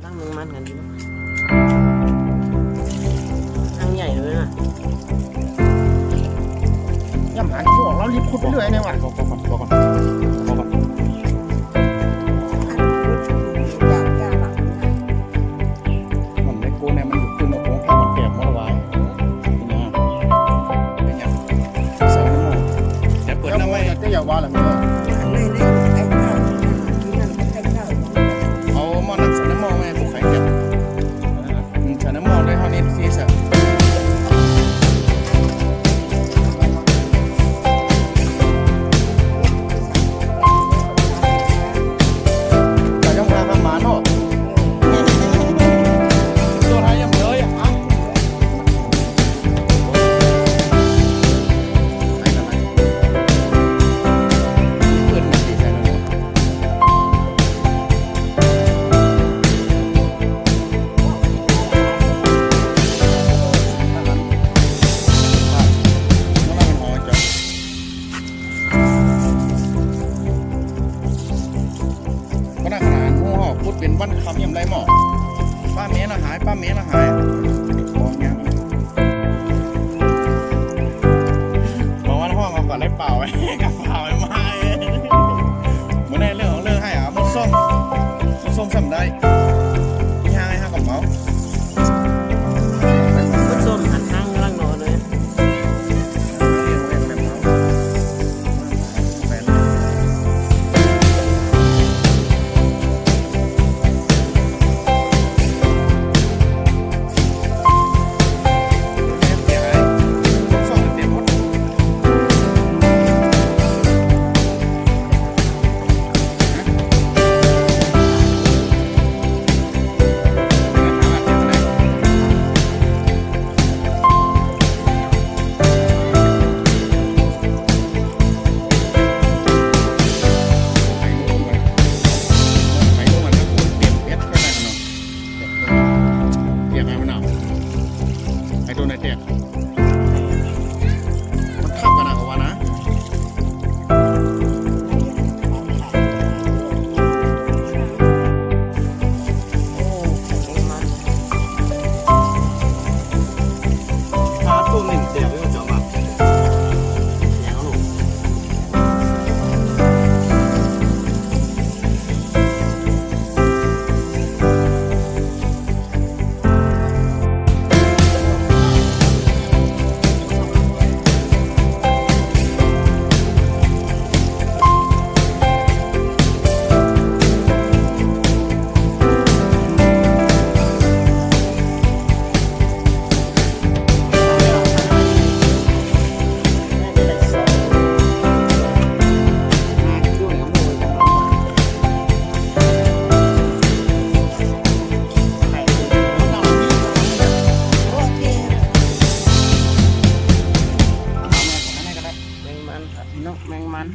ตั้งมึงมันกันดิตั้งใหญ่เลยนะย่ำหันพวกเรารีบขุดไปเรื่อยเนี่ยว่ะพอก่อนมันไม่โกนเนี่ยมันอยู่ขึ้นกับโค้งข้าวมันแก่มอละวายเป็นยังใส่น้ำมันแต่เปิดน้ำไม่จะอย่าว่าหรอกเนี่ยเอาหม้อน้ำใส่น้ำมันไหมผูกไข่แก่ใส่น้ำมันเลยเท่านี้ที่ใส่เป็นวันคำยำไรหมอป้าเมย์ละหายมองยังบอกว่าห้องเอาก่อนได้เปล่าไว้กับเปล่าไว้มาเมื่อในเรื่องของเรื่องให้มดส้มสำได้ที่ห้างให้ห้างกับเมามดส้มหันห้างล่างนอนเลยมันขับกันนะกว่านะตัวหนึ่งเดียวไม่จบอ่ะแล้วลูกแมงมัน